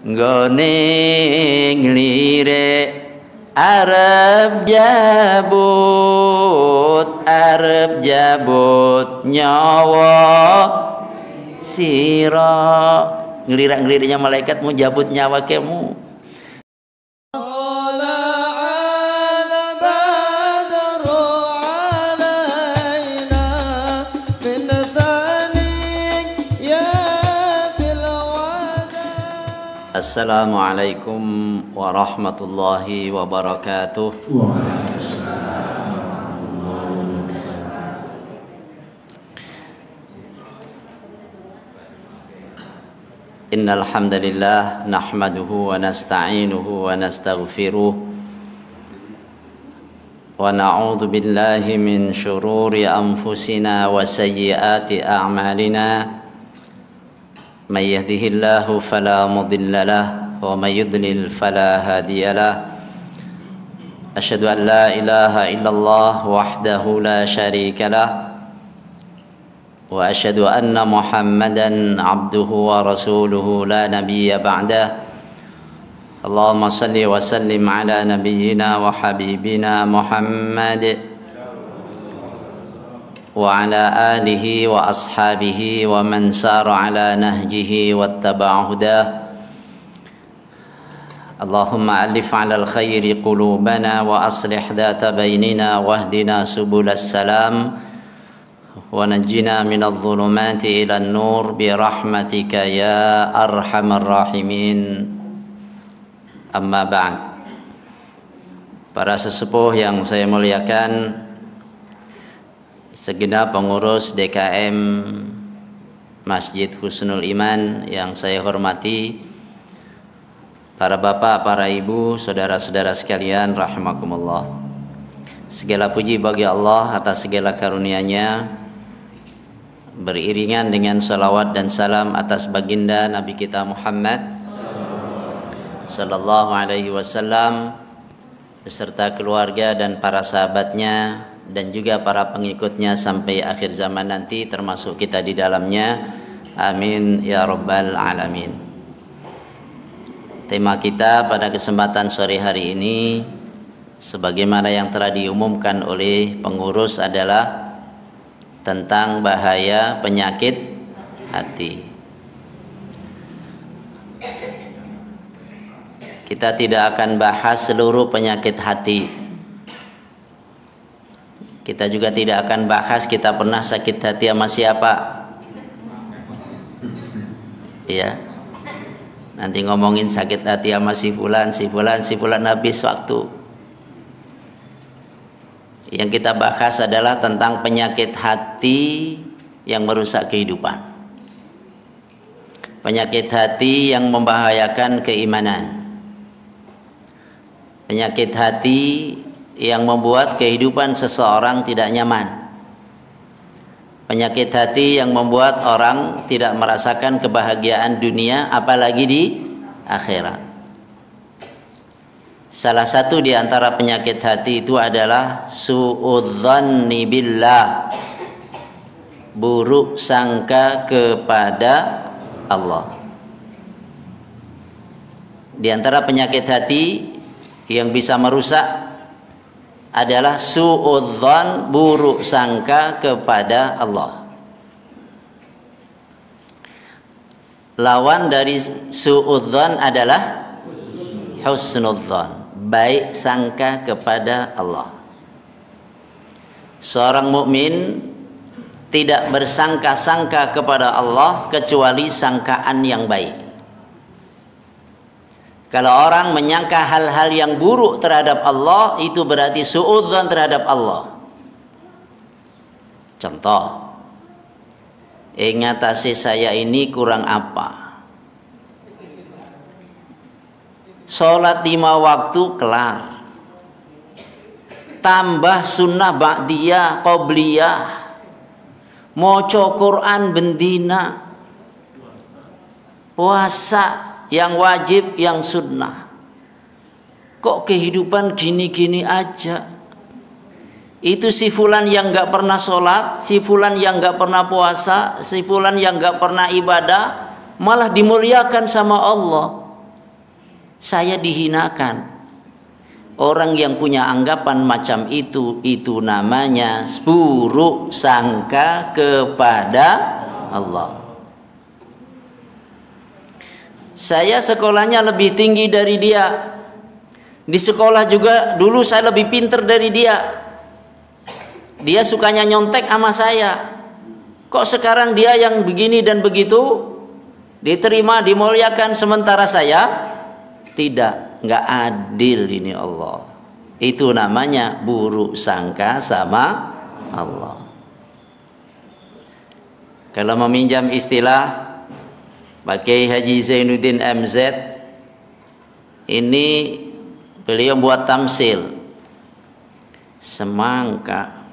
nggone nglirik arep jabut nyawa sira. Ngelirik-ngeliriknya malaikat mau jabut nyawa kemu. Assalamualaikum warahmatullahi wabarakatuh. Innal hamdalillah nahmaduhu wa nasta'inuhu wa nastaghfiruh wa na'udzu billahi min shururi anfusina wa sayyiati a'malina. May yahdihillahu fala mudilla lahu wa may yudlil fala hadiya lahu. Asyhadu an la ilaha illallah wahdahu la syarika lahu wa asyhadu anna Muhammadan abduhu wa rasuluhu la nabiyya ba'dah. Allahumma salli wa sallim ala nabiyyina wa habibina Muhammad wa ala alihi wa ashabihi wa man sara ala nahjihi wattaba'a hudah. Allahumma alif ala al-khairi qulubana wa aslih dhata bainina wahdina subulas salam wa najjina minadh dhulumati ilan nur bi rahmatika ya arhamar rahimin. Amma ba'd. Para sesepuh yang saya muliakan, segenap pengurus DKM Masjid Husnul Iman yang saya hormati, para bapak, para ibu, saudara-saudara sekalian rahimakumullah. Segala puji bagi Allah atas segala karunia-Nya, beriringan dengan salawat dan salam atas baginda Nabi kita Muhammad sallallahu alaihi wasallam beserta keluarga dan para sahabatnya dan juga para pengikutnya sampai akhir zaman nanti, termasuk kita di dalamnya. Amin ya rabbal alamin. Tema kita pada kesempatan sore hari ini, sebagaimana yang telah diumumkan oleh pengurus, adalah tentang bahaya penyakit hati. Kita tidak akan bahas seluruh penyakit hati. Kita juga tidak akan bahas kita pernah sakit hati sama siapa. Ya. Nanti ngomongin sakit hati sama si fulan habis waktu. Yang kita bahas adalah tentang penyakit hati yang merusak kehidupan. Penyakit hati yang membahayakan keimanan. Penyakit hati yang membuat kehidupan seseorang tidak nyaman. Penyakit hati yang membuat orang tidak merasakan kebahagiaan dunia, apalagi di akhirat. Salah satu di antara penyakit hati itu adalah su'udzanni billah, buruk sangka kepada Allah. Di antara penyakit hati yang bisa merusak adalah su'udzan, buruk sangka kepada Allah. Lawan dari su'udzan adalah husnudzan, baik sangka kepada Allah. Seorang mukmin tidak bersangka-sangka kepada Allah kecuali sangkaan yang baik. Kalau orang menyangka hal-hal yang buruk terhadap Allah, itu berarti su'udzan terhadap Allah. Contoh, ngatasi saya ini kurang apa? Sholat 5 waktu kelar, tambah sunnah ba'diyah, qobliyah, maca Quran bendina, puasa yang wajib, yang sunnah. Kok kehidupan gini-gini aja? Itu si fulan yang gak pernah sholat, si fulan yang gak pernah puasa, si fulan yang gak pernah ibadah, malah dimuliakan sama Allah. saya dihinakan. Orang yang punya anggapan macam itu namanya buruk sangka kepada Allah. Saya sekolahnya lebih tinggi dari dia. Di sekolah juga dulu saya lebih pinter dari dia. Dia sukanya nyontek sama saya. Kok sekarang dia yang begini dan begitu? Diterima, dimuliakan, sementara saya tidak. Nggak adil ini Allah. Itu namanya buruk sangka sama Allah. Kalau meminjam istilah pakai Haji Zainuddin MZ, ini beliau buat tamsil semangka,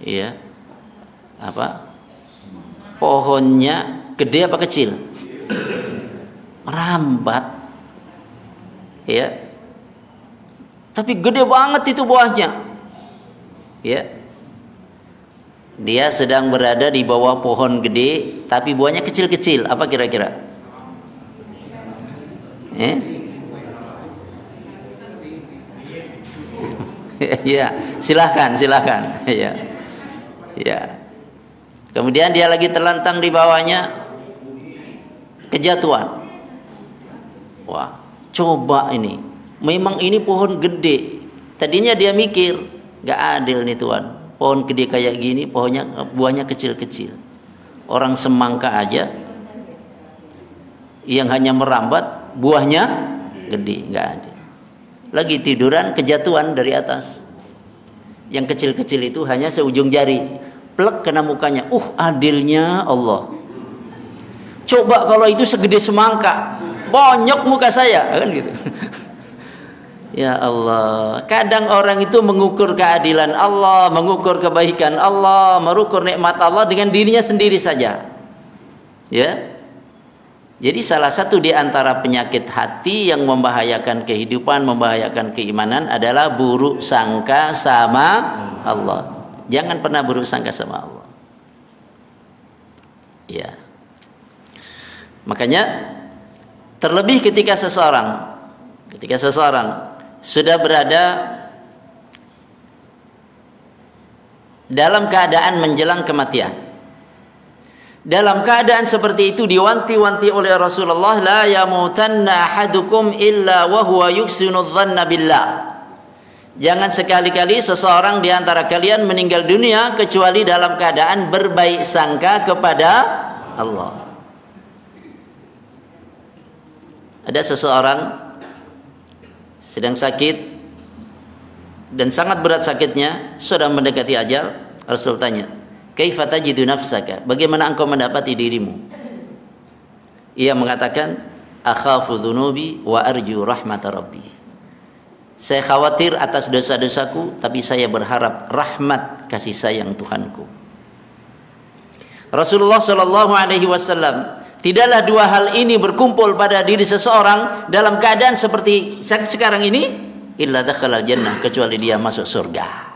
ya, apa, pohonnya gede apa kecil, merambat, ya, tapi gede banget itu buahnya, ya. Dia sedang berada di bawah pohon gede tapi buahnya kecil-kecil. Apa kira-kira? Ya, silahkan. Ya, ya. Kemudian dia lagi terlentang di bawahnya, kejatuhan. Wah, coba ini. Memang ini pohon gede. Tadinya dia mikir, nggak adil nih Tuhan. Pohon gede kayak gini, buahnya kecil-kecil. Orang semangka aja yang hanya merambat, buahnya gede, nggak adil. Lagi tiduran, kejatuhan dari atas. Yang kecil-kecil itu hanya seujung jari, plek kena mukanya. Adilnya Allah. Coba kalau itu segede semangka, bonyok muka saya, kan gitu. Ya Allah, kadang orang itu mengukur keadilan Allah, mengukur kebaikan Allah, mengukur nikmat Allah dengan dirinya sendiri saja. Ya. Jadi salah satu di antara penyakit hati yang membahayakan kehidupan, membahayakan keimanan adalah buruk sangka sama Allah. Jangan pernah buruk sangka sama Allah. Ya. Makanya terlebih ketika seseorang sudah berada dalam keadaan menjelang kematian. Dalam keadaan seperti itu diwanti-wanti oleh Rasulullah, la yamutanna ahadukum illa wa huwa yuhsinu dhanna billah. Jangan sekali-kali seseorang di antara kalian meninggal dunia kecuali dalam keadaan berbaik sangka kepada Allah. Ada seseorang sedang sakit dan sangat berat sakitnya, sudah mendekati ajal. Rasul tanya, kaifa tajidu nafsaka, bagaimana engkau mendapati dirimu? Ia mengatakan, akhafu dzunubi wa arju rahmata rabbi. Saya khawatir atas dosa-dosaku, tapi saya berharap rahmat kasih sayang Tuhanku. Rasulullah Shallallahu Alaihi Wasallam, tidaklah dua hal ini berkumpul pada diri seseorang dalam keadaan seperti sekarang ini, illa dakhalal jannah, kecuali dia masuk surga.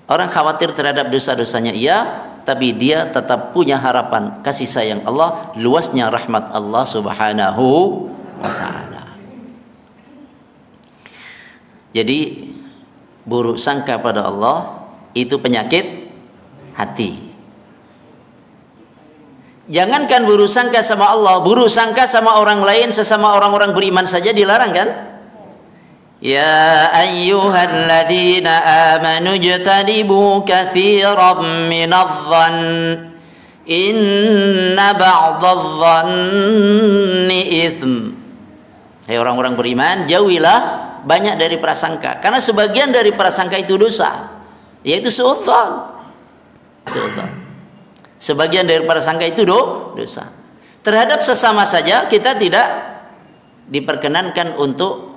Orang khawatir terhadap dosa-dosanya, iya, tapi dia tetap punya harapan kasih sayang Allah, luasnya rahmat Allah Subhanahu wa taala. Jadi buruk sangka pada Allah itu penyakit hati. Jangankan buruk sangka sama Allah, buruk sangka sama orang lain, sesama orang-orang beriman saja dilarang, kan? Ya ayyuhalladzina amanu jtanibu katsiran minadh-dhann inna ba'dadh-dhanni itsm. Hai orang-orang beriman, jauhilah banyak dari prasangka, karena sebagian dari prasangka itu dosa, yaitu suudzon. Sebagian dari prasangka itu dosa. Terhadap sesama saja kita tidak diperkenankan untuk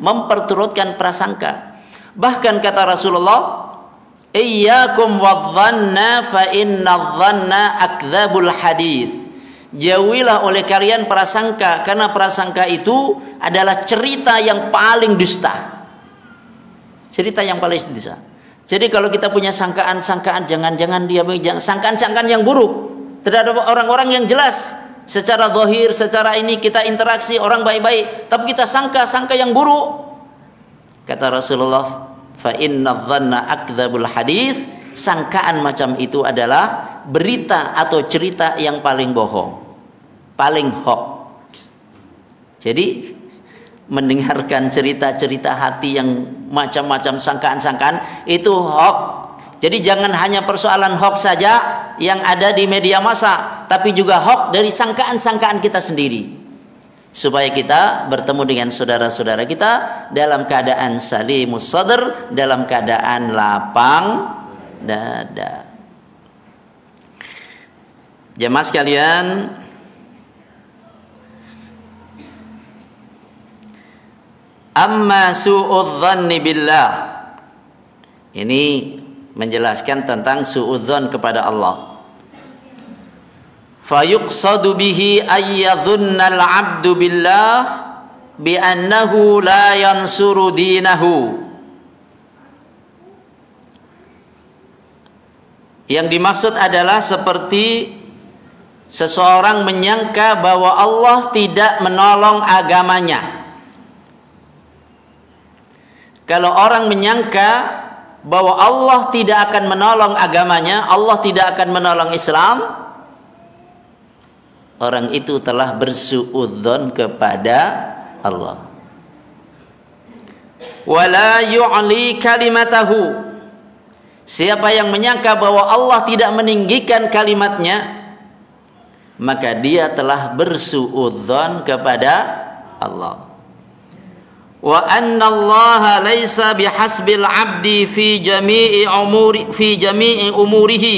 memperturutkan prasangka. Bahkan kata Rasulullah, iyyakum wadh-dhanna fa inadh-dhanna akdzabul hadits. Jauhilah oleh kalian prasangka, karena prasangka itu adalah cerita yang paling dusta. Cerita yang paling dusta. Jadi kalau kita punya sangkaan-sangkaan, jangan-jangan dia sangkaan-sangkaan yang buruk terhadap orang-orang yang jelas Secara zahir, secara ini kita interaksi orang baik-baik, tapi kita sangka yang buruk. Kata Rasulullah, fa inna dhanna akdzabul hadits, sangkaan macam itu adalah berita atau cerita yang paling bohong, paling hoax. Jadi mendengarkan cerita-cerita hati yang macam-macam sangkaan-sangkaan itu hoax. Jadi jangan hanya persoalan hoax saja yang ada di media massa, tapi juga hoax dari sangkaan-sangkaan kita sendiri. Supaya kita bertemu dengan saudara-saudara kita dalam keadaan salimus sadr, dalam keadaan lapang dada. Jemaah sekalian, amma su'udzanni billah, ini menjelaskan tentang su'udzon kepada Allah. Fayuqsadu bihi ayyadhunnal abdu billah bi annahu la yansuru dinahu. Yang dimaksud adalah seperti seseorang menyangka bahwa Allah tidak menolong agamanya. Kalau orang menyangka bahwa Allah tidak akan menolong agamanya, Allah tidak akan menolong Islam, orang itu telah bersuudzon kepada Allah. Wala yu'li kalimatahu, siapa yang menyangka bahwa Allah tidak meninggikan kalimatnya, maka dia telah bersuudzon kepada Allah. Wa anna Allah laisa bihasbil 'abdi fi jami'i umurihi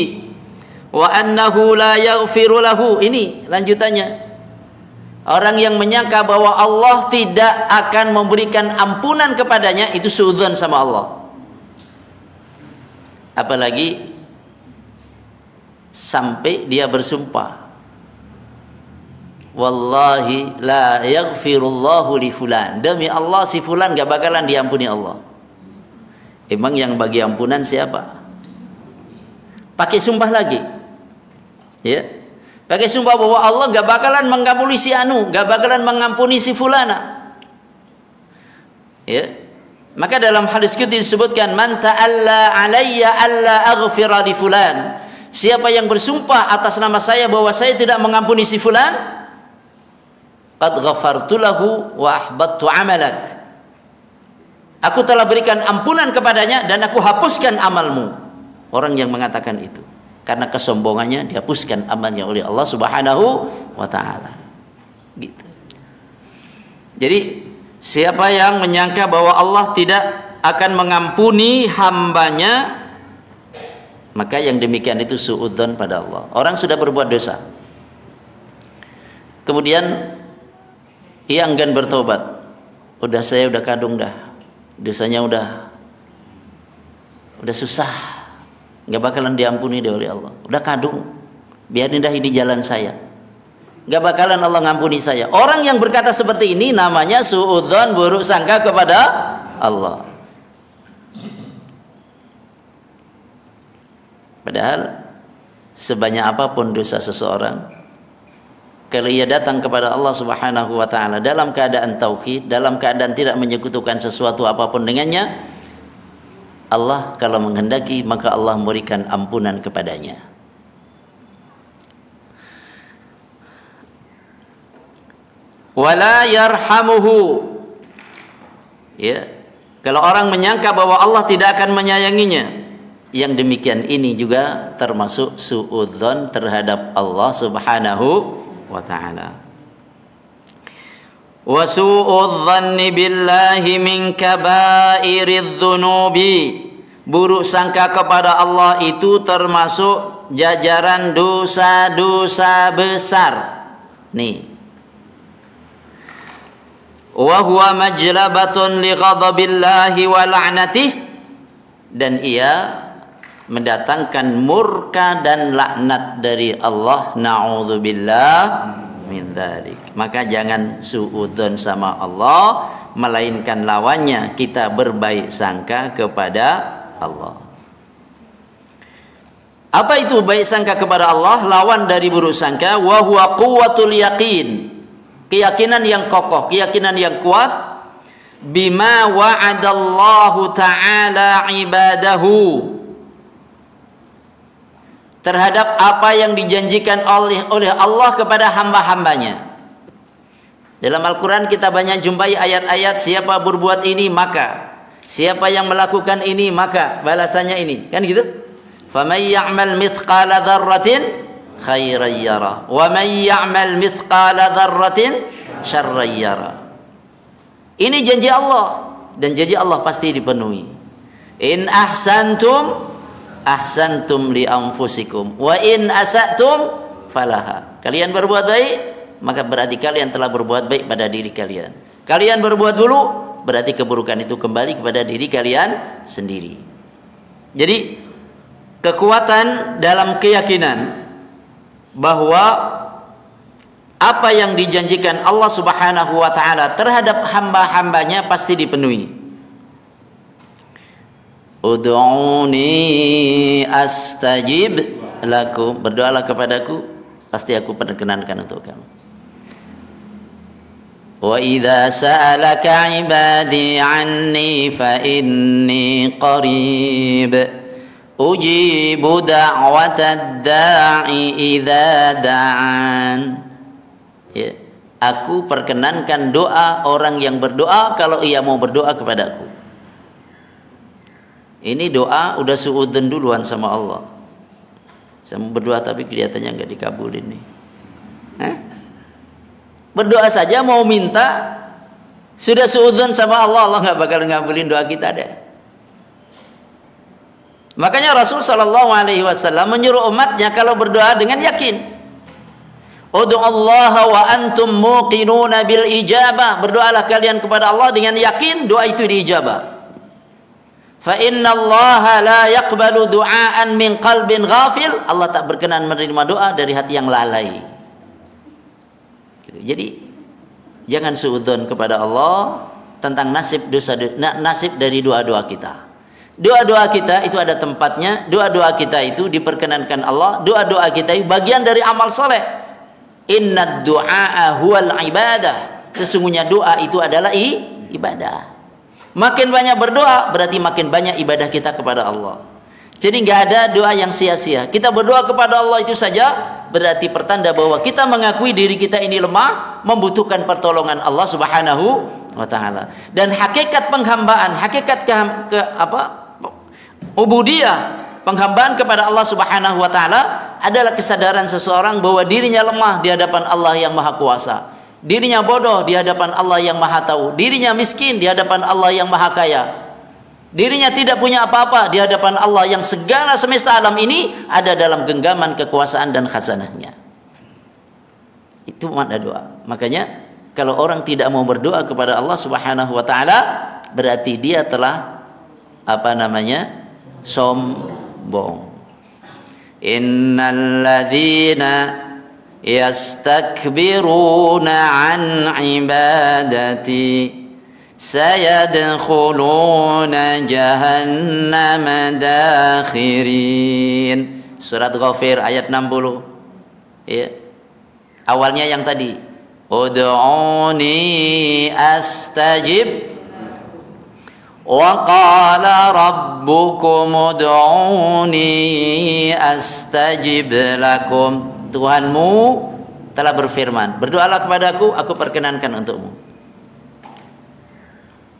wa annahu la yaghfiru lahu. Ini lanjutannya. Orang yang menyangka bahwa Allah tidak akan memberikan ampunan kepadanya, itu suudzon sama Allah. Apalagi sampai dia bersumpah, wallahi la yaghfirullahu li fulan, demi Allah si fulan gak bakalan diampuni Allah. Emang yang bagi ampunan siapa? Pakai sumpah lagi, ya, pakai sumpah bahwa Allah gak bakalan mengampuni si anu, gak bakalan mengampuni si fulana, ya. Maka dalam hadis qudsi disebutkan, man ta'alla alayya alla aghfira li fulan, siapa yang bersumpah atas nama saya bahwa saya tidak mengampuni si fulan, qad ghafartu lahu wa ahbattu amalak, aku telah berikan ampunan kepadanya dan aku hapuskan amalmu. Orang yang mengatakan itu karena kesombongannya dihapuskan amalnya oleh Allah Subhanahu wa taala. Gitu. Jadi siapa yang menyangka bahwa Allah tidak akan mengampuni hambanya, maka yang demikian itu suudzon pada Allah. Orang sudah berbuat dosa, kemudian ia enggan bertobat. Udah, saya udah kadung dah, dosanya udah susah, nggak bakalan diampuni oleh Allah. Udah kadung, biarin dah ini jalan saya, nggak bakalan Allah ngampuni saya. Orang yang berkata seperti ini namanya suudzon, buruk sangka kepada Allah. Padahal sebanyak apapun dosa seseorang, kalau ia datang kepada Allah Subhanahu wa taala dalam keadaan tauhid, dalam keadaan tidak menyekutukan sesuatu apapun dengannya, Allah kalau menghendaki maka Allah memberikan ampunan kepadanya. Wala yarhamuhu, ya, kalau orang menyangka bahwa Allah tidak akan menyayanginya, yang demikian ini juga termasuk suudzon terhadap Allah Subhanahu wa ta'ala. Wa su'udzanni billahi min kabairidz dzunubi, buruk sangka kepada Allah itu termasuk jajaran dosa-dosa besar. Nih, wa huwa majlabatun li ghadabillahi wa la'natih, dan ia mendatangkan murka dan laknat dari Allah. Na'udzubillah min dzalik. Maka jangan suudzon sama Allah, melainkan lawannya kita berbaik sangka kepada Allah. Apa itu baik sangka kepada Allah? Lawan dari buruk sangka. Wa huwa quwwatul yaqin. Keyakinan yang kokoh, keyakinan yang kuat. Bima wa'adallahu ta'ala ibadahu. Terhadap apa yang dijanjikan oleh Allah kepada hamba-hambanya. Dalam Al-Quran kita banyak jumpai ayat-ayat siapa berbuat ini maka, siapa yang melakukan ini maka balasannya ini, kan gitu? Faman ya'mal mithqala dzarratin khairan yara wa man ya'mal mithqala dzarratin syarran yara. Ini janji Allah, dan janji Allah pasti dipenuhi. In ahsantum ahsantum li anfusikum wa in asatum falaha. Kalian berbuat baik, maka berarti kalian telah berbuat baik pada diri kalian. Kalian berbuat dulu, berarti keburukan itu kembali kepada diri kalian sendiri. Jadi kekuatan dalam keyakinan bahwa apa yang dijanjikan Allah Subhanahu wa taala terhadap hamba-hambanya pasti dipenuhi. Ud'uni astajib lakum, berdoalah kepadaku pasti aku perkenankan untuk kamu. Wa idza sa'alaka 'ibadi 'anni fa inni qarib ujibu da'watad da'i idza da'an. Ya, aku perkenankan doa orang yang berdoa kalau ia mau berdoa kepadaku. Ini doa udah suudzon duluan sama Allah. Saya mau berdoa tapi kelihatannya nggak dikabulin nih. Berdoa saja mau minta sudah suudzon sama Allah, Allah nggak bakal ngabulin doa kita deh. Makanya Rasul Shallallahu Alaihi Wasallam menyuruh umatnya kalau berdoa dengan yakin. Ud'ullaha wa antum muqinuna bil ijabah. Berdoalah kalian kepada Allah dengan yakin doa itu diijabah. Fa inna Allah la yaqbalu du'aan min qalbin ghafil. Allah tak berkenan menerima doa dari hati yang lalai. Jadi jangan suudzon kepada Allah tentang nasib dari doa-doa kita. Doa-doa kita itu ada tempatnya. Doa-doa kita itu diperkenankan Allah. Doa-doa kita itu bagian dari amal soleh. Inna du'a huwal ibadah. Sesungguhnya doa itu adalah ibadah. Makin banyak berdoa berarti makin banyak ibadah kita kepada Allah. Jadi nggak ada doa yang sia-sia. Kita berdoa kepada Allah itu saja berarti pertanda bahwa kita mengakui diri kita ini lemah, membutuhkan pertolongan Allah Subhanahu wa taala. Dan hakikat penghambaan, hakikat ubudiyah, penghambaan kepada Allah Subhanahu wa taala adalah kesadaran seseorang bahwa dirinya lemah di hadapan Allah yang Maha Kuasa. Dirinya bodoh di hadapan Allah yang Maha Tahu. Dirinya miskin di hadapan Allah yang Maha Kaya. Dirinya tidak punya apa-apa di hadapan Allah yang segala semesta alam ini ada dalam genggaman kekuasaan dan khazanahnya. Itu makna doa. Makanya kalau orang tidak mau berdoa kepada Allah Subhanahu wa taala berarti dia telah sombong. Innal ladzina yastakbiruna an ibadati sayadkhuluna jahannam dakhirin. Surat Ghafir ayat 60. Ya. Awalnya yang tadi, ud'uni astajib wa qala rabbukum ud'uni astajib lakum. Tuhanmu telah berfirman, berdoalah kepadaku, aku perkenankan untukmu.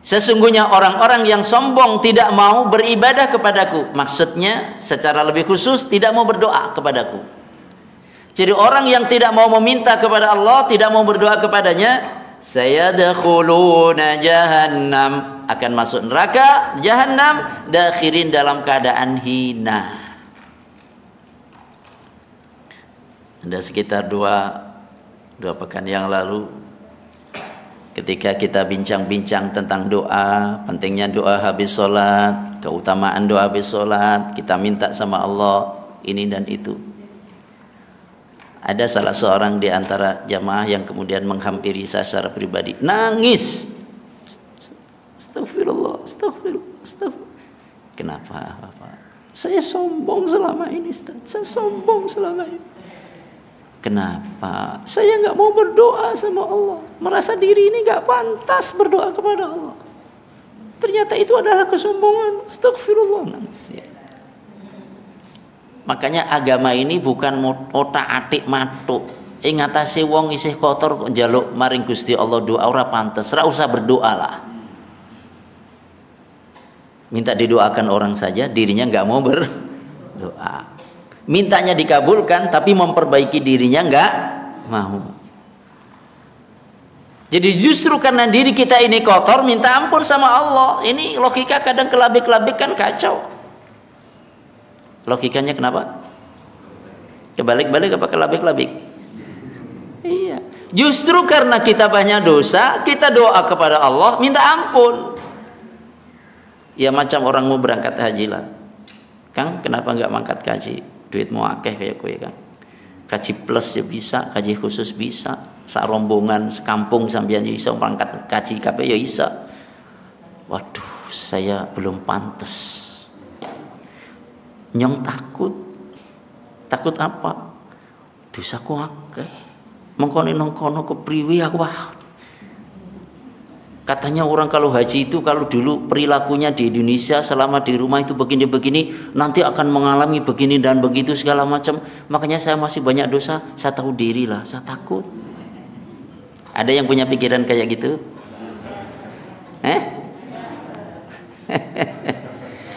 Sesungguhnya orang-orang yang sombong tidak mau beribadah kepadaku. Maksudnya secara lebih khusus tidak mau berdoa kepadaku. Jadi orang yang tidak mau meminta kepada Allah, tidak mau berdoa kepadanya, sayadkhuluna jahannam, akan masuk neraka jahannam dakhirin, dalam keadaan hina. Ada sekitar dua pekan yang lalu ketika kita bincang-bincang tentang doa, pentingnya doa habis sholat, keutamaan doa habis sholat, kita minta sama Allah ini dan itu. Ada salah seorang di antara jamaah yang kemudian menghampiri saya secara pribadi, nangis. Astagfirullah, astagfirullah, astagfirullah. Kenapa? Saya sombong selama ini, Ustaz. Saya sombong selama ini. Kenapa? Saya nggak mau berdoa sama Allah. Merasa diri ini nggak pantas berdoa kepada Allah. Ternyata itu adalah kesombongan. Astagfirullah. Makanya agama ini bukan otak-atik matuk. Ingatasi wong isih kotor njaluk maring Gusti Allah doa ora pantes. Ora usah berdoa lah. Minta didoakan orang saja, dirinya nggak mau berdoa. Mintanya dikabulkan, tapi memperbaiki dirinya nggak mau. Jadi justru karena diri kita ini kotor, minta ampun sama Allah. Ini logika kadang kelabik-kelabik kan kacau. Logikanya kenapa? Kebalik-balik apa kelabik-kelabik? Iya. Justru karena kita banyak dosa, kita doa kepada Allah, minta ampun. Ya macam orang mau berangkat haji lah. Kang, kenapa nggak mangkat kaji? Duit mau akeh kayak kue kan. Kaji plus ya bisa, kaji khusus bisa. Sak rombongan sekampung sampeyan ya iso berangkat kaji kabeh ya iso. Waduh, saya belum pantas. Nyong takut. Takut apa? Dosaku akeh. Mengko nang kono kepriwe aku wah. Katanya orang kalau haji itu kalau dulu perilakunya di Indonesia selama di rumah itu begini-begini, nanti akan mengalami begini dan begitu segala macam. Makanya saya masih banyak dosa, saya tahu diri lah, saya takut. Ada yang punya pikiran kayak gitu?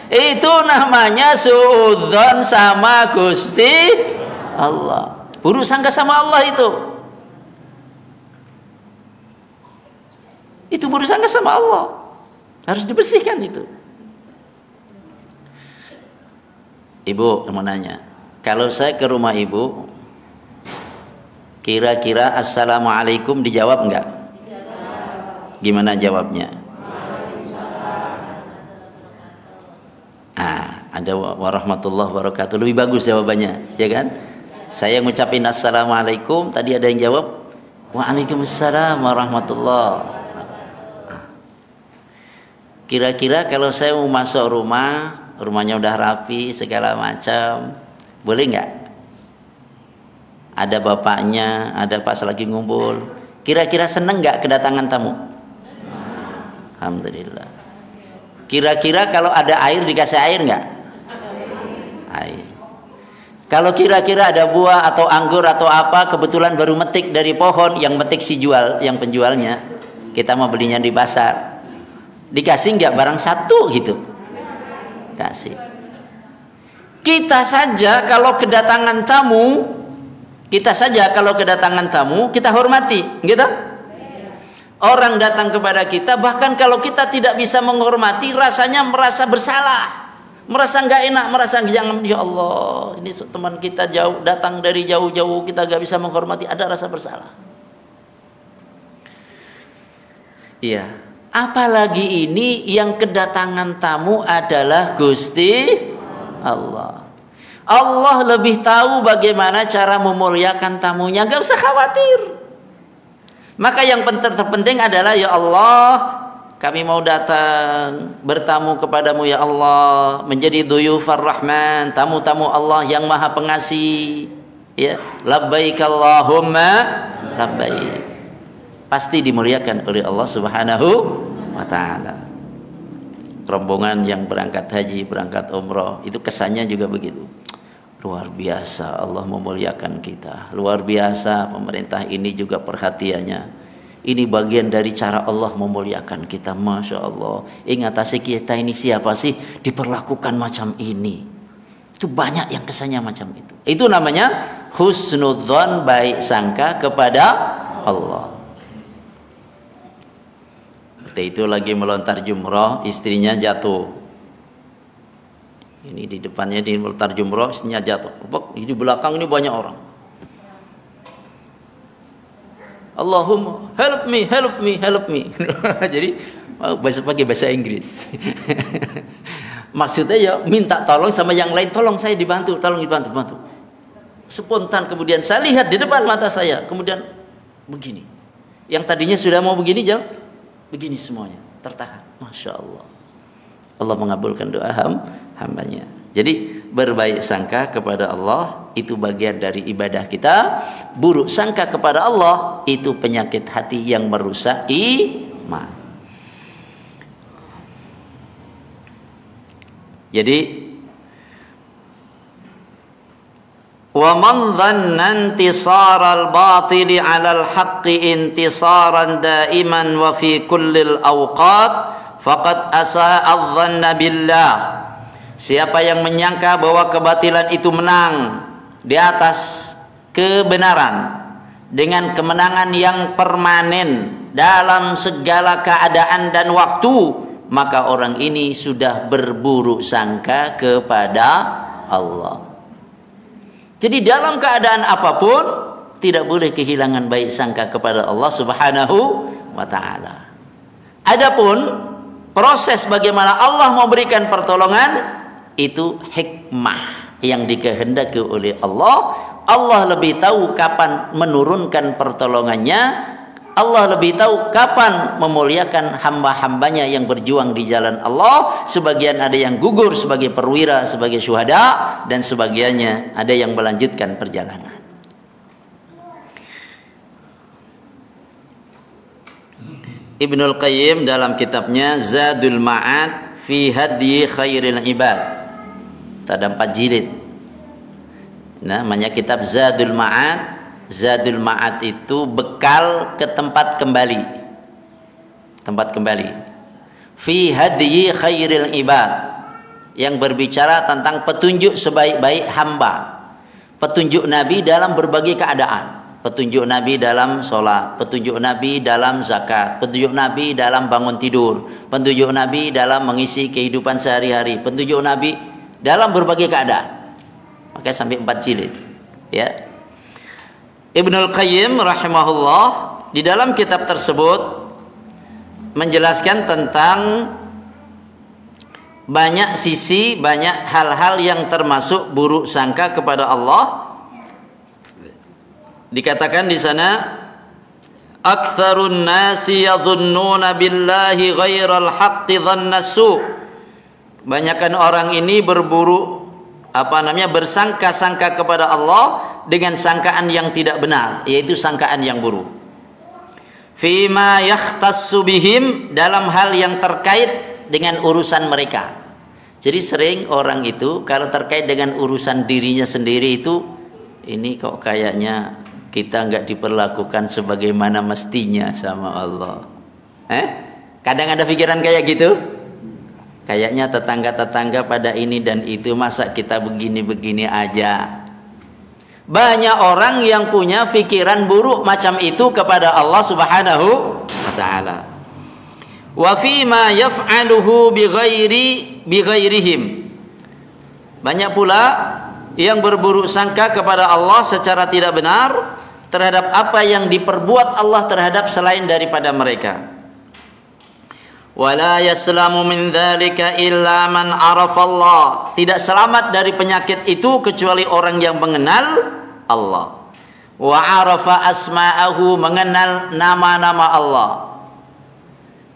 Itu namanya suudzon sama Gusti Allah. Buruk sangka sama Allah itu. Itu buruk sangka sama Allah. Harus dibersihkan itu. Ibu mau nanya, kalau saya ke rumah ibu, kira-kira assalamualaikum dijawab enggak? Gimana jawabnya? Ada warahmatullahi wabarakatuh. Lebih bagus jawabannya, ya kan? Saya ngucapin assalamualaikum, tadi ada yang jawab waalaikumsalam warahmatullahi. Kira-kira kalau saya mau masuk rumah, rumahnya udah rapi segala macam, boleh nggak? Ada bapaknya, ada pas lagi ngumpul. Kira-kira seneng nggak kedatangan tamu? Alhamdulillah. Kira-kira kalau ada air dikasih air nggak? Air. Kalau kira-kira ada buah atau anggur atau apa, kebetulan baru metik dari pohon, yang metik si jual, yang penjualnya, kita mau belinya di pasar. Dikasih nggak barang satu gitu? Kasih. Kita saja kalau kedatangan tamu, kita hormati, gitu. Orang datang kepada kita, bahkan kalau kita tidak bisa menghormati, rasanya merasa bersalah, merasa nggak enak, merasa jangan, ya Allah, ini teman kita jauh, datang dari jauh-jauh, kita nggak bisa menghormati, ada rasa bersalah. Iya. Apalagi ini yang kedatangan tamu adalah Gusti Allah. Allah lebih tahu bagaimana cara memuliakan tamunya, nggak usah khawatir. Maka yang terpenting adalah ya Allah, kami mau datang bertamu kepadamu ya Allah, menjadi duyufar rahman, tamu-tamu Allah yang maha pengasih. Ya, labbaik Allahumma labbaik. Pasti dimuliakan oleh Allah Subhanahu wa ta'ala. Rombongan yang berangkat haji, berangkat umroh, itu kesannya juga begitu. Luar biasa Allah memuliakan kita. Luar biasa pemerintah ini juga perhatiannya. Ini bagian dari cara Allah memuliakan kita. Masya Allah. Ingat kita ini siapa sih diperlakukan macam ini? Itu banyak yang kesannya macam itu. Itu namanya husnudzon, baik sangka kepada Allah. Itu lagi melontar jumroh, istrinya jatuh. Ini di depannya di melontar jumroh, istrinya jatuh. Di belakang ini banyak orang. Allahumma help me, help me, help me. Jadi pakai bahasa Inggris. Maksudnya ya minta tolong sama yang lain, tolong saya dibantu, tolong dibantu, bantu. Spontan kemudian saya lihat di depan mata saya, kemudian begini. Yang tadinya sudah mau begini, jangan. Begini semuanya tertahan. Masya Allah. Allah mengabulkan doa hambanya. Jadi berbaik sangka kepada Allah itu bagian dari ibadah kita. Buruk sangka kepada Allah itu penyakit hati yang merusak iman. Jadi wa man dhanna intisara al-batili 'ala al-haqqi intisaran daiman wa fi kullil awqat faqad asa'a adh-dhanna billah. Siapa yang menyangka bahwa kebatilan itu menang di atas kebenaran dengan kemenangan yang permanen dalam segala keadaan dan waktu, maka orang ini sudah berburuk sangka kepada Allah. Jadi dalam keadaan apapun tidak boleh kehilangan baik sangka kepada Allah Subhanahu wa taala. Adapun proses bagaimana Allah memberikan pertolongan itu hikmah yang dikehendaki oleh Allah. Allah lebih tahu kapan menurunkan pertolongannya. Allah lebih tahu kapan memuliakan hamba-hambanya yang berjuang di jalan Allah. Sebagian ada yang gugur sebagai perwira, sebagai syuhada, dan sebagiannya ada yang melanjutkan perjalanan. Ibnul Qayyim dalam kitabnya Zadul Ma'ad fi Hadyi Khairil Ibad, ada 4 jilid, namanya kitab Zadul Ma'ad. Zadul Ma'ad itu bekal ke tempat kembali. Tempat kembali. Fi Hadyi Khairil Ibad, yang berbicara tentang petunjuk sebaik-baik hamba. Petunjuk Nabi dalam berbagai keadaan. Petunjuk Nabi dalam sholat, petunjuk Nabi dalam zakat, petunjuk Nabi dalam bangun tidur, petunjuk Nabi dalam mengisi kehidupan sehari-hari, petunjuk Nabi dalam berbagai keadaan. Makanya sampai 4 jilid. Ya. Ibnul Qayyim rahimahullah di dalam kitab tersebut menjelaskan tentang banyak sisi, banyak hal-hal yang termasuk buruk sangka kepada Allah. Dikatakan di sana, aktsarun nasi yadhunnuna billahi ghairal haqqi dhanna su'. Banyakkan orang ini bersangka-sangka kepada Allah dengan sangkaan yang tidak benar, yaitu sangkaan yang buruk. Fima yakhtassu bihim, dalam hal yang terkait dengan urusan mereka. Jadi sering orang itu kalau terkait dengan urusan dirinya sendiri itu, ini kok kayaknya kita nggak diperlakukan sebagaimana mestinya sama Allah. Kadang ada pikiran kayak gitu. Kayaknya tetangga-tetangga pada ini dan itu, masa kita begini-begini aja. Banyak orang yang punya pikiran buruk macam itu kepada Allah Subhanahu wa taala. Wa fi ma yaf'aluhu bighairihim. Banyak pula yang berburuk sangka kepada Allah secara tidak benar terhadap apa yang diperbuat Allah terhadap selain daripada mereka. Wala yaslamu min dzalika illa man arafa Allah. Tidak selamat dari penyakit itu kecuali orang yang mengenal Allah. Wa arafa asma'ahu, mengenal nama-nama Allah.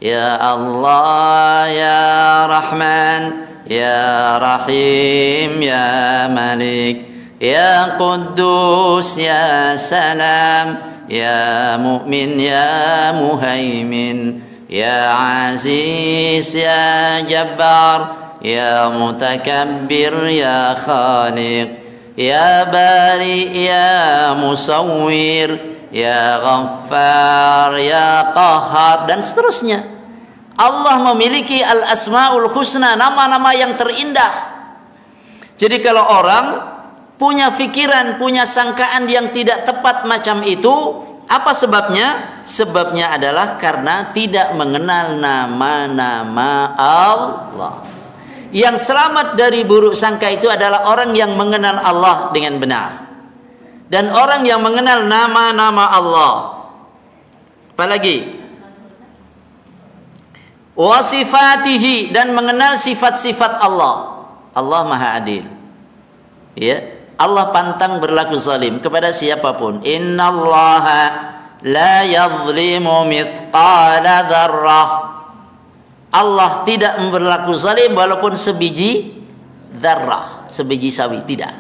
Ya Allah, ya Rahman, ya Rahim, ya Malik, ya Quddus, ya Salam, ya Mu'min, ya Muhaimin, ya Aziz, ya Jabbar, ya Mutakabbir, ya Khaliq, ya Bari, ya Musawwir, ya Ghaffar, ya Qahhar, dan seterusnya. Allah memiliki al-asma'ul husna, nama-nama yang terindah. Jadi kalau orang punya pikiran, punya sangkaan yang tidak tepat macam itu, apa sebabnya? Sebabnya adalah karena tidak mengenal nama-nama Allah. Yang selamat dari buruk sangka itu adalah orang yang mengenal Allah dengan benar. Dan orang yang mengenal nama-nama Allah. Apalagi? Wa sifatihi, dan mengenal sifat-sifat Allah. Allah Maha Adil. Ya. Allah pantang berlaku zalim kepada siapapun. Innallaha la yadhlimu mithqala dzarrah. Allah tidak berlaku zalim walaupun sebiji dzarrah, sebiji sawi, tidak.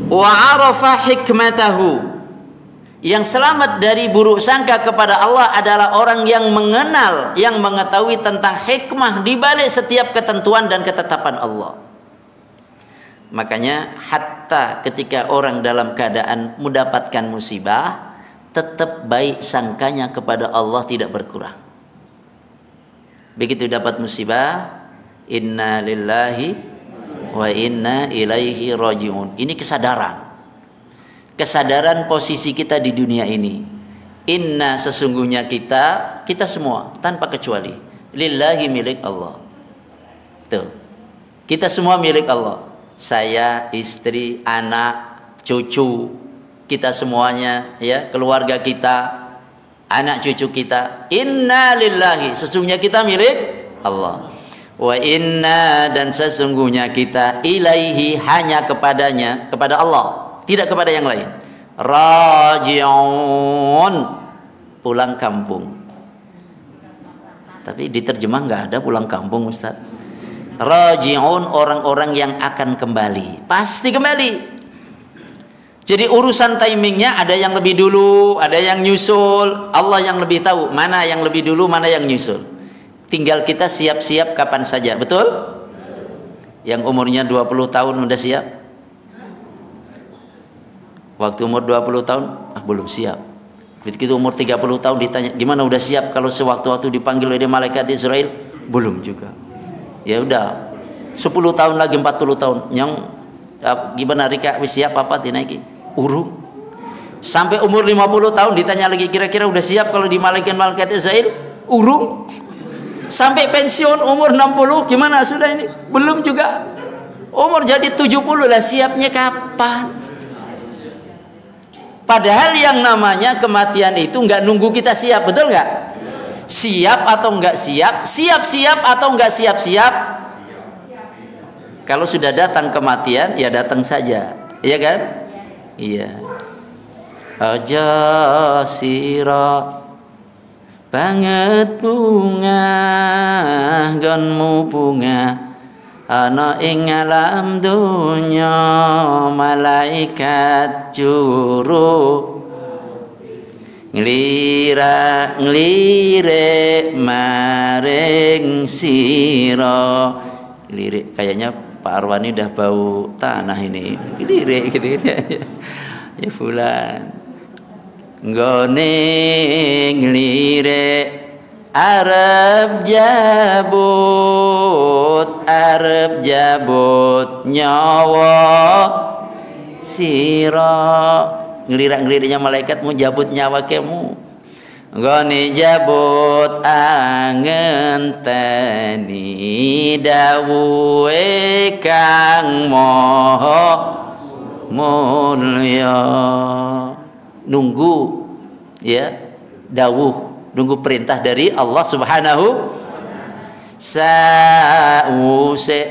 Wa arafa hikmatahu, yang selamat dari buruk sangka kepada Allah adalah orang yang mengenal, yang mengetahui tentang hikmah di balik setiap ketentuan dan ketetapan Allah. Makanya hatta ketika orang dalam keadaan mendapatkan musibah, tetap baik sangkanya kepada Allah tidak berkurang. Begitu dapat musibah, inna lillahi wa inna ilaihi rajiun. Ini kesadaran posisi kita di dunia ini. Inna, sesungguhnya kita semua tanpa kecuali, lillahi, milik Allah. Tuh, kita semua milik Allah. Saya, istri, anak, cucu, kita semuanya, ya, keluarga kita, anak cucu kita. Inna lillahi, sesungguhnya kita milik Allah. Wa inna, dan sesungguhnya kita, ilaihi, hanya kepadanya, kepada Allah, tidak kepada yang lain. Raji'un, pulang kampung. Tapi diterjemah nggak ada pulang kampung, Ustaz. Raji'un, orang-orang yang akan kembali, pasti kembali. Jadi urusan timingnya ada yang lebih dulu, ada yang nyusul. Allah yang lebih tahu mana yang lebih dulu, mana yang nyusul. Tinggal kita siap-siap kapan saja, betul? Yang umurnya 20 tahun udah siap? Waktu umur 20 tahun, belum siap. Begitu umur 30 tahun ditanya, gimana udah siap? Kalau sewaktu-waktu dipanggil oleh malaikat Israel, belum juga. Ya udah, 10 tahun lagi, 40 tahun. Yang gimana Rika, wis siap apa dinaiki? Urung. Sampai umur 50 tahun ditanya lagi, kira-kira udah siap kalau di malaikat Israel? Urung. Sampai pensiun umur 60, gimana sudah ini? Belum juga. Umur jadi 70 lah, siapnya kapan? Padahal yang namanya kematian itu nggak nunggu kita siap, betul nggak? Siap atau nggak siap, siap-siap atau nggak siap-siap. Kalau sudah datang kematian, ya datang saja, iya kan? Iya. Aja sira banget bunga, gonmu bunga, ana ing alam dunya, malaikat juru nglirik maring sira. Lirik, kayaknya Pak Arwani udah bau tanah ini. Lirik gitu ya fulan. Nggone nglirik arep jabut nyawa sira. Ngelirik-ngeliriknya malaikat, mau jabut nyawa kemu. Gone jabut angenteni dawuhe kang maha mulya. Nunggu, ya, dawuh, nunggu perintah dari Allah Subhanahu. Sause,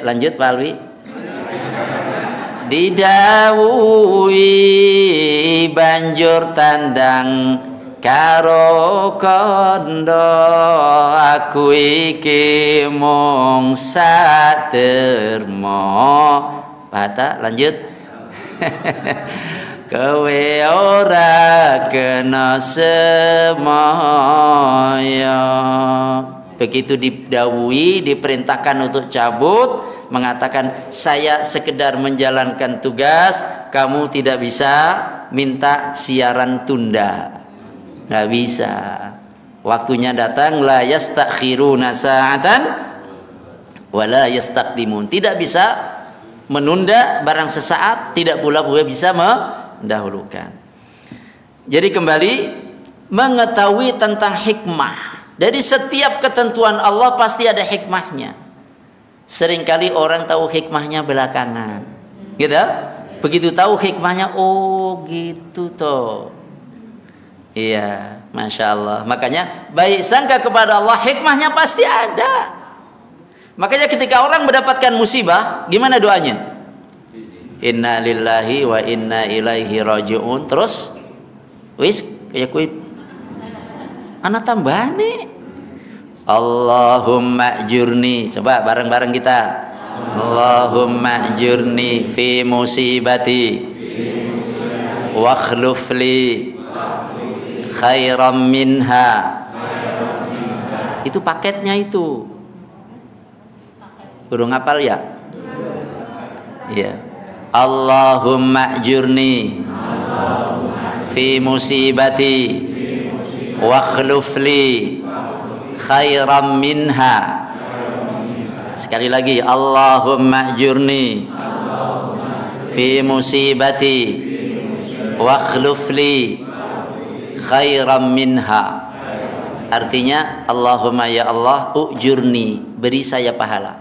lanjut Pak Alwi. Didawuhi banjur tandang karo kondo, aku iki mung satermo. Bata, lanjut. Kowe ora kena semaya. Begitu didawuhi, diperintahkan untuk cabut, mengatakan saya sekedar menjalankan tugas, kamu tidak bisa minta siaran tunda, nggak bisa. Waktunya datang, la yastakhiruna sa'atan wa la yastaqdimun, tidak bisa menunda barang sesaat, tidak pula bisa mendahulukan. Jadi kembali mengetahui tentang hikmah. Dari setiap ketentuan Allah pasti ada hikmahnya. Seringkali orang tahu hikmahnya belakangan, gitu. Begitu tahu hikmahnya, oh gitu toh. Iya, masya Allah. Makanya baik sangka kepada Allah, hikmahnya pasti ada. Makanya ketika orang mendapatkan musibah, gimana doanya? Inna lillahi wa inna ilaihi rajiun. Terus, wis kayak kui anak tambah nih, Allahumma ajurni. Coba bareng-bareng kita. Allahumma ajurni fi musibati wa akhluf li khairam minha. Itu paketnya itu. Kurang hafal ya? Iya. Allahumma ajurni fi musibati wa akhluf li khairam minha. Sekali lagi, Allahumma ajurni fi musibati wa akhluf li khairam minha. Artinya, Allahumma ya Allah, ujurni, beri saya pahala.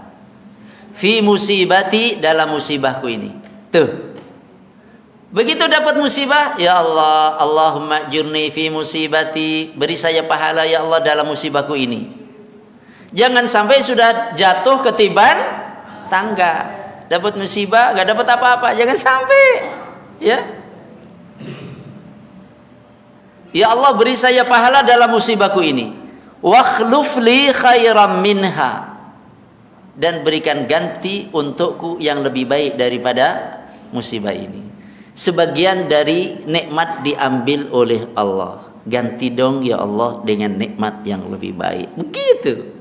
Fi musibati, dalam musibahku ini. Tuh. Begitu dapat musibah, ya Allah, Allahumma ajurni fi musibati, beri saya pahala ya Allah dalam musibahku ini. Jangan sampai sudah jatuh ketiban tangga, dapat musibah, gak dapat apa-apa. Jangan sampai, ya. Ya Allah, beri saya pahala dalam musibahku ini. Wakhluf li khairam minha, dan berikan ganti untukku yang lebih baik daripada musibah ini. Sebagian dari nikmat diambil oleh Allah. Ganti dong ya Allah dengan nikmat yang lebih baik. Begitu.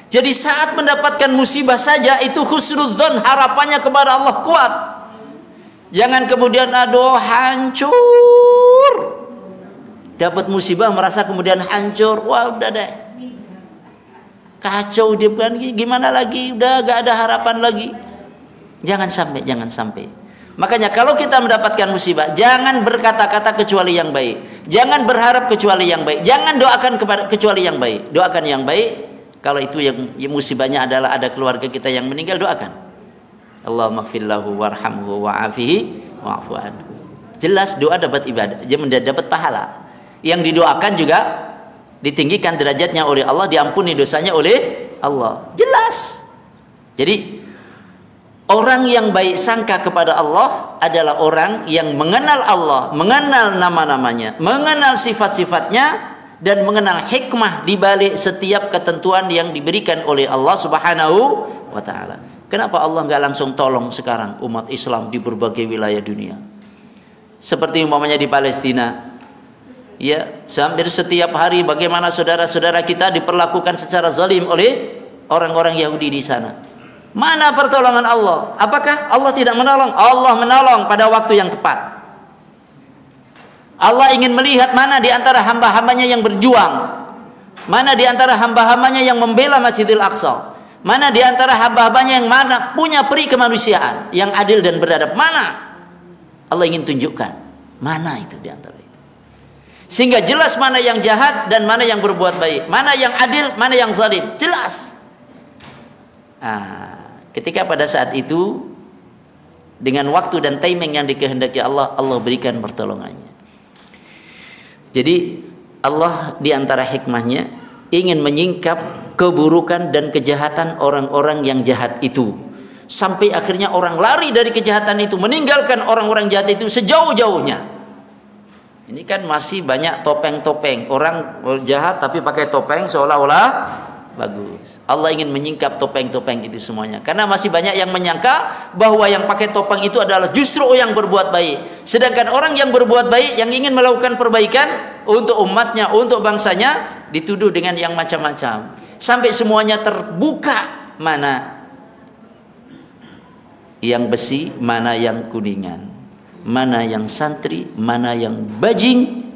Jadi saat mendapatkan musibah saja itu husnudzon, harapannya kepada Allah kuat. Jangan kemudian aduh hancur. Dapat musibah merasa kemudian hancur. Wah udah deh. Kacau dia, gimana lagi? Udah gak ada harapan lagi. Jangan sampai, jangan sampai. Makanya kalau kita mendapatkan musibah, jangan berkata-kata kecuali yang baik. Jangan berharap kecuali yang baik. Jangan doakan kecuali yang baik. Doakan yang baik. Kalau itu yang musibahnya adalah ada keluarga kita yang meninggal, doakan. Allahumma gfirlahu warhamhu wa'afihi wa'fu anhu. Jelas doa dapat ibadah, dapat pahala. Yang didoakan juga ditinggikan derajatnya oleh Allah, diampuni dosanya oleh Allah. Jelas. Jadi orang yang baik sangka kepada Allah adalah orang yang mengenal Allah, mengenal nama-namanya, mengenal sifat-sifatnya, dan mengenal hikmah di balik setiap ketentuan yang diberikan oleh Allah Subhanahu wa taala. Kenapa Allah nggak langsung tolong sekarang umat Islam di berbagai wilayah dunia? Seperti umpamanya di Palestina. Ya, hampir setiap hari bagaimana saudara-saudara kita diperlakukan secara zalim oleh orang-orang Yahudi di sana. Mana pertolongan Allah? Apakah Allah tidak menolong? Allah menolong pada waktu yang tepat. Allah ingin melihat mana di antara hamba-hambanya yang berjuang, mana di antara hamba-hambanya yang membela Masjidil Aqsa, mana di antara hamba-hambanya yang mana punya peri kemanusiaan yang adil dan beradab. Mana Allah ingin tunjukkan, mana itu di antara itu, sehingga jelas mana yang jahat dan mana yang berbuat baik, mana yang adil, mana yang zalim, jelas. Ketika pada saat itu dengan waktu dan timing yang dikehendaki Allah, Allah berikan pertolongannya. Jadi Allah di antara hikmahnya ingin menyingkap keburukan dan kejahatan orang-orang yang jahat itu, sampai akhirnya orang lari dari kejahatan itu, meninggalkan orang-orang jahat itu sejauh-jauhnya. Ini kan masih banyak topeng-topeng, orang jahat tapi pakai topeng seolah-olah bagus. Allah ingin menyingkap topeng-topeng itu semuanya, karena masih banyak yang menyangka bahwa yang pakai topeng itu adalah justru yang berbuat baik, sedangkan orang yang berbuat baik, yang ingin melakukan perbaikan untuk umatnya, untuk bangsanya, dituduh dengan yang macam-macam, sampai semuanya terbuka, mana yang besi, mana yang kuningan, mana yang santri, mana yang bajing,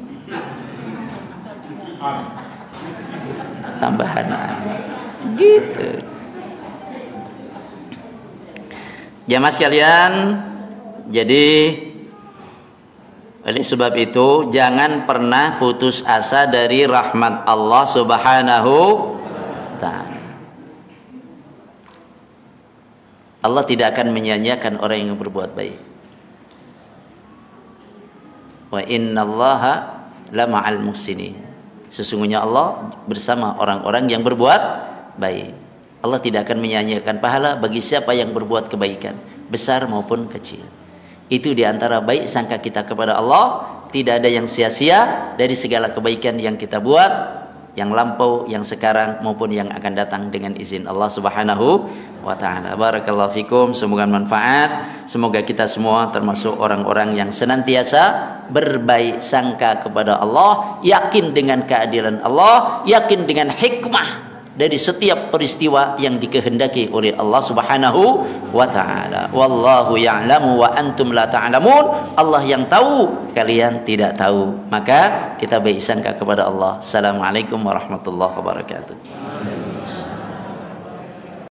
tambahan gitu. Jamaah sekalian, jadi oleh sebab itu jangan pernah putus asa dari rahmat Allah Subhanahu wa taala. Allah tidak akan menyia-nyiakan orang yang berbuat baik. Wa innallaha lama'al muhsinin. Sesungguhnya Allah bersama orang-orang yang berbuat baik. Allah tidak akan menyia-nyiakan pahala bagi siapa yang berbuat kebaikan, besar maupun kecil. Itu diantara baik sangka kita kepada Allah. Tidak ada yang sia-sia dari segala kebaikan yang kita buat. yang lampau, yang sekarang maupun yang akan datang dengan izin Allah Subhanahu wa taala. Barakallahu fikum, semoga manfaat. Semoga kita semua termasuk orang-orang yang senantiasa berbaik sangka kepada Allah, yakin dengan keadilan Allah, yakin dengan hikmah dari setiap peristiwa yang dikehendaki oleh Allah Subhanahu wa taala. Wallahu ya'lamu wa antum la ta'lamun. Allah yang tahu, kalian tidak tahu. Maka kita baik sangka kepada Allah. Assalamualaikum warahmatullahi wabarakatuh.